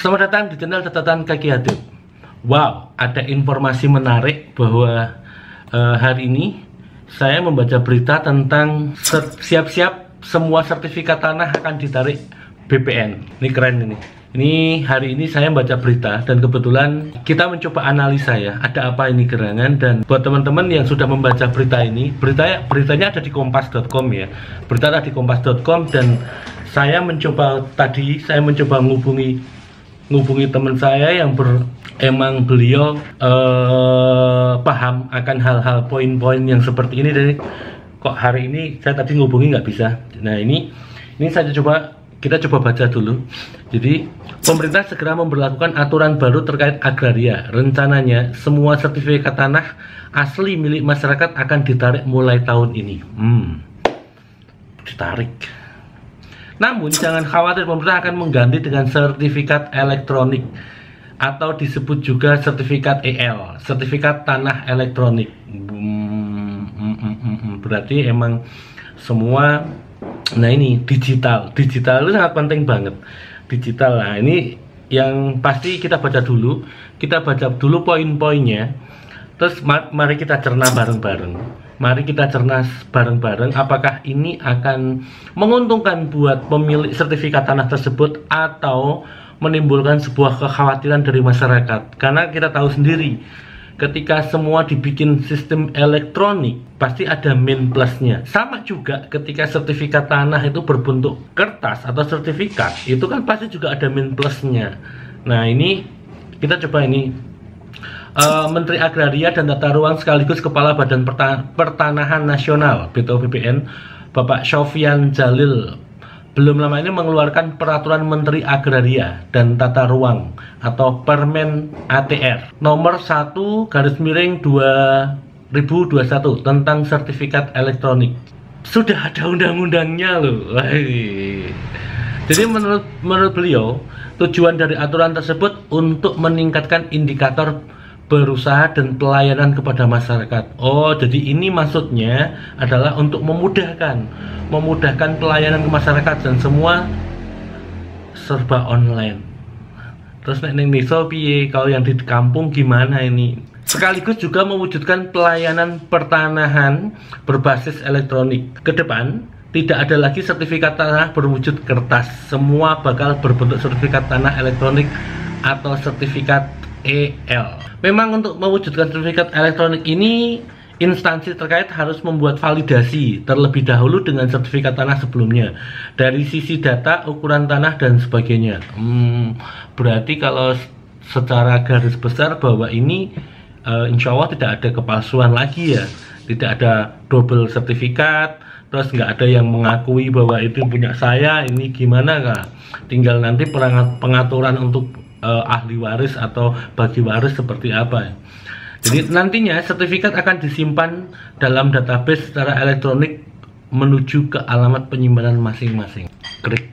Selamat datang di channel Catatan Kaki Hatip. Wow, ada informasi menarik bahwa hari ini saya membaca berita tentang siap-siap semua sertifikat tanah akan ditarik BPN. Ini keren ini. Ini hari ini saya baca berita dan kebetulan kita mencoba analisa ya, ada apa ini gerangan. Dan buat teman-teman yang sudah membaca berita ini, beritanya ada di kompas.com ya. Berita ada di kompas.com dan saya mencoba ngubungi teman saya yang emang beliau paham akan hal-hal poin-poin yang seperti ini. Jadi kok hari ini saya tadi ngubungi nggak bisa. Nah ini kita coba baca dulu. Jadi pemerintah segera memberlakukan aturan baru terkait agraria. Rencananya semua sertifikat tanah asli milik masyarakat akan ditarik mulai tahun ini. Ditarik. Namun jangan khawatir, pemerintah akan mengganti dengan sertifikat elektronik atau disebut juga sertifikat EL, sertifikat tanah elektronik. Berarti emang semua, nah ini digital itu sangat penting banget. Digital, nah ini yang pasti kita baca dulu poin-poinnya. Terus mari kita cerna bareng-bareng. Mari kita cernas bareng-bareng apakah ini akan menguntungkan buat pemilik sertifikat tanah tersebut atau menimbulkan sebuah kekhawatiran dari masyarakat. Karena kita tahu sendiri, ketika semua dibikin sistem elektronik pasti ada min plusnya. Sama juga ketika sertifikat tanah itu berbentuk kertas atau sertifikat, itu kan pasti juga ada min plusnya. Nah ini kita coba ini. Menteri Agraria dan Tata Ruang sekaligus Kepala Badan Pertanahan Nasional (BPN) Bapak Sofyan Djalil belum lama ini mengeluarkan Peraturan Menteri Agraria dan Tata Ruang atau Permen ATR nomor 1/2021 tentang sertifikat elektronik. Sudah ada undang-undangnya loh. Jadi menurut beliau, tujuan dari aturan tersebut untuk meningkatkan indikator berusaha dan pelayanan kepada masyarakat. Oh, jadi ini maksudnya adalah untuk memudahkan pelayanan ke masyarakat dan semua serba online. Terus nek desa piye, kalau yang di kampung gimana ini? Sekaligus juga mewujudkan pelayanan pertanahan berbasis elektronik. Ke depan tidak ada lagi sertifikat tanah berwujud kertas. Semua bakal berbentuk sertifikat tanah elektronik atau sertifikat EL. Memang untuk mewujudkan sertifikat elektronik ini, instansi terkait harus membuat validasi terlebih dahulu dengan sertifikat tanah sebelumnya dari sisi data, ukuran tanah dan sebagainya. Berarti kalau secara garis besar bahwa ini insya Allah tidak ada kepalsuan lagi ya, tidak ada double sertifikat, terus nggak ada yang mengakui bahwa itu punya saya, ini gimana kak? Tinggal nanti pengaturan untuk ahli waris atau bagi waris seperti apa. Jadi nantinya sertifikat akan disimpan dalam database secara elektronik menuju ke alamat penyimpanan masing-masing. Krik.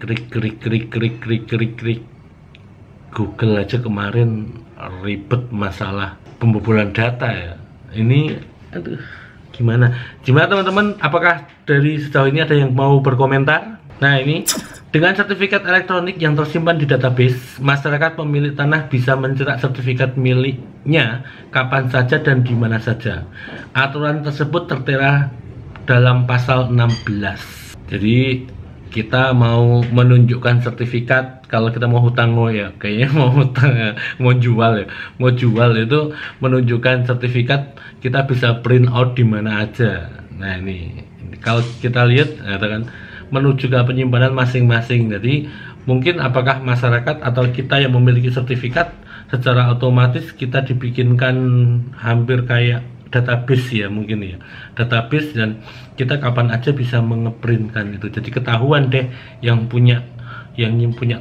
Google aja kemarin ribet masalah pembobolan data ya. Ini aduh, gimana teman-teman, apakah dari sejauh ini ada yang mau berkomentar? Nah ini, dengan sertifikat elektronik yang tersimpan di database, masyarakat pemilik tanah bisa mencetak sertifikat miliknya kapan saja dan di mana saja. Aturan tersebut tertera dalam pasal 16. Jadi kita mau menunjukkan sertifikat kalau kita mau hutang ya, kayaknya mau jual itu menunjukkan sertifikat, kita bisa print out di mana aja. Nah ini kalau kita lihat ada kan menuju ke penyimpanan masing-masing. Jadi mungkin apakah masyarakat atau kita yang memiliki sertifikat secara otomatis kita dibikinkan hampir kayak database ya, mungkin ya database, dan kita kapan aja bisa mengeprintkan itu. Jadi ketahuan deh yang punya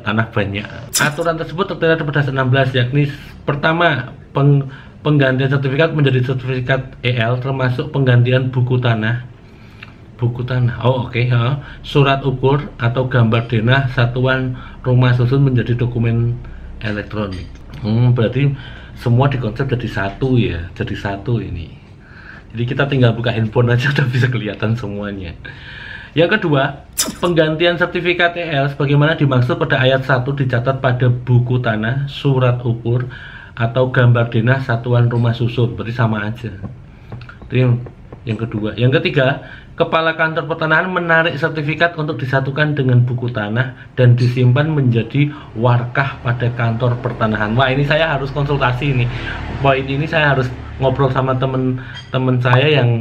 tanah banyak. Aturan tersebut tertera pada pasal 16, yakni pertama penggantian sertifikat menjadi sertifikat EL termasuk penggantian buku tanah. Surat ukur atau gambar denah satuan rumah susun menjadi dokumen elektronik. Berarti semua dikonsep jadi satu ya, ini. Jadi kita tinggal buka handphone aja udah bisa kelihatan semuanya. Yang kedua, Penggantian sertifikat EL sebagaimana dimaksud pada ayat 1 dicatat pada buku tanah, surat ukur, atau gambar denah satuan rumah susun. Berarti sama aja. Itu yang kedua. Yang ketiga, Kepala Kantor Pertanahan menarik sertifikat untuk disatukan dengan buku tanah dan disimpan menjadi warkah pada kantor pertanahan. Wah, ini saya harus konsultasi ini. Poin ini saya harus ngobrol sama teman saya yang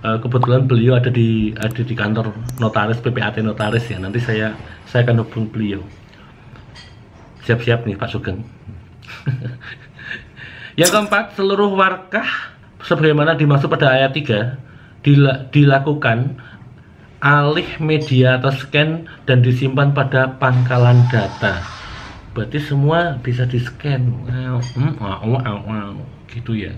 kebetulan beliau ada di kantor notaris, PPAT notaris ya. Nanti saya akan hubung beliau. Siap-siap nih Pak Sugeng. Yang keempat, seluruh warkah sebagaimana dimaksud pada ayat 3 dilakukan alih media atau scan dan disimpan pada pangkalan data. Berarti semua bisa di scan. Gitu ya.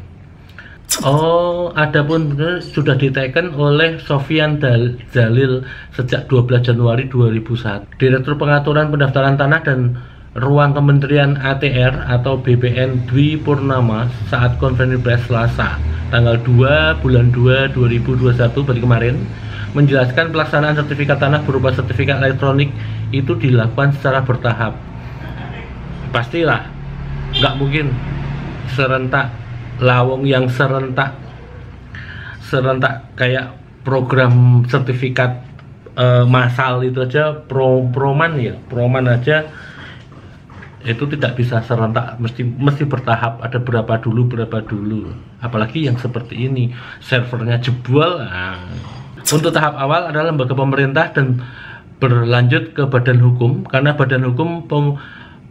Oh, adapun sudah diteken oleh Sofyan Jalil sejak 12 Januari 2001. Direktur Pengaturan Pendaftaran Tanah dan Ruang Kementerian ATR atau BPN Dwi Purnama saat konferensi pers Selasa tanggal 2 bulan 2 2021 berarti kemarin menjelaskan pelaksanaan sertifikat tanah berupa sertifikat elektronik itu dilakukan secara bertahap. Pastilah nggak mungkin serentak, lawong yang serentak kayak program sertifikat massal itu aja proman aja itu tidak bisa serentak, mesti bertahap, ada berapa dulu, apalagi yang seperti ini servernya jebol. Untuk tahap awal adalah lembaga pemerintah dan berlanjut ke badan hukum, karena badan hukum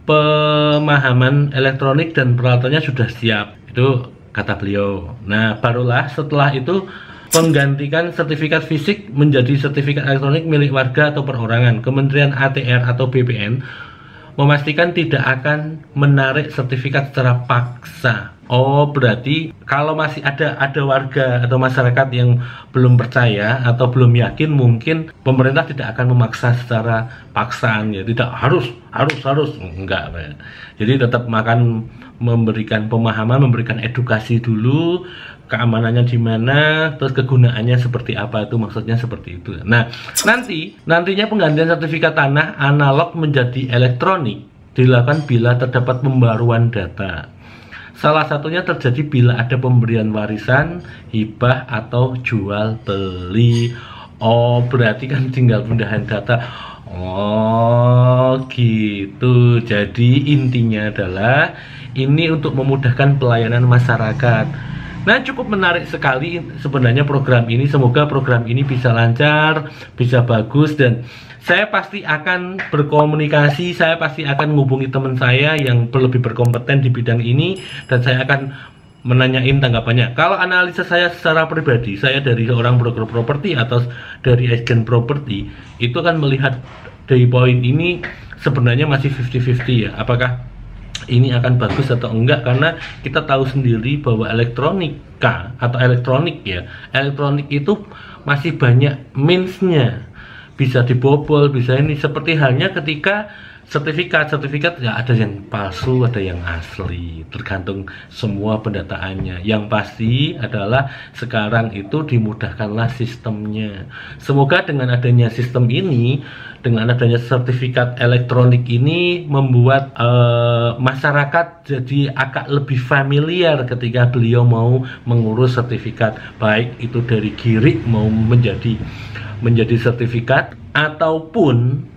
pemahaman elektronik dan peralatannya sudah siap, itu kata beliau. Nah, barulah setelah itu menggantikan sertifikat fisik menjadi sertifikat elektronik milik warga atau perorangan. Kementerian ATR atau BPN memastikan tidak akan menarik sertifikat secara paksa. Oh, berarti kalau masih ada warga atau masyarakat yang belum percaya atau belum yakin, mungkin pemerintah tidak akan memaksa secara paksaan ya. Tidak harus enggak. Jadi tetap memberikan pemahaman, memberikan edukasi dulu, keamanannya di mana, terus kegunaannya seperti apa, itu maksudnya seperti itu. Nah, nantinya penggantian sertifikat tanah analog menjadi elektronik dilakukan bila terdapat pembaruan data. Salah satunya terjadi bila ada pemberian warisan, hibah, atau jual beli. Oh, berarti kan tinggal pindahan data. Oh, gitu. Jadi intinya adalah ini untuk memudahkan pelayanan masyarakat. Nah, cukup menarik sekali sebenarnya program ini. Semoga program ini bisa lancar, bisa bagus, dan saya pasti akan berkomunikasi, saya pasti akan menghubungi teman saya yang lebih berkompeten di bidang ini, dan saya akan menanyain tanggapannya. Kalau analisa saya secara pribadi, saya dari seorang broker properti atau dari agen properti, itu kan melihat dari poin ini sebenarnya masih 50-50 ya. Apakah ini akan bagus atau enggak, karena kita tahu sendiri bahwa elektronik itu masih banyak minusnya, bisa dibobol, bisa ini, seperti halnya ketika sertifikat ya, ada yang palsu, ada yang asli, tergantung semua pendataannya. Yang pasti adalah sekarang itu dimudahkanlah sistemnya. Semoga dengan adanya sistem ini, dengan adanya sertifikat elektronik ini, membuat masyarakat jadi agak lebih familiar ketika beliau mau mengurus sertifikat, baik itu dari girik mau menjadi sertifikat, ataupun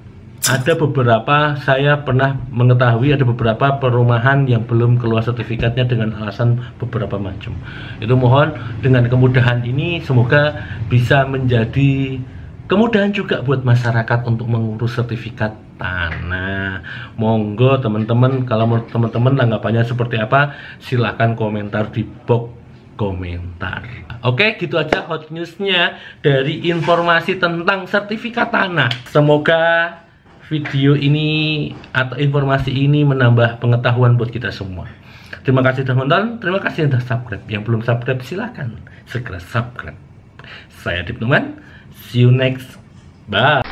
ada beberapa, saya pernah mengetahui ada beberapa perumahan yang belum keluar sertifikatnya dengan alasan beberapa macam. Itu mohon dengan kemudahan ini semoga bisa menjadi kemudahan juga buat masyarakat untuk mengurus sertifikat tanah. Monggo teman-teman, kalau teman-teman tanggapannya seperti apa, silahkan komentar di box komentar. Oke, gitu aja hot newsnya dari informasi tentang sertifikat tanah. Semoga video ini atau informasi ini menambah pengetahuan buat kita semua. Terima kasih sudah menonton, terima kasih sudah subscribe. Yang belum subscribe silahkan segera subscribe. Saya Dipnuman, see you next, bye.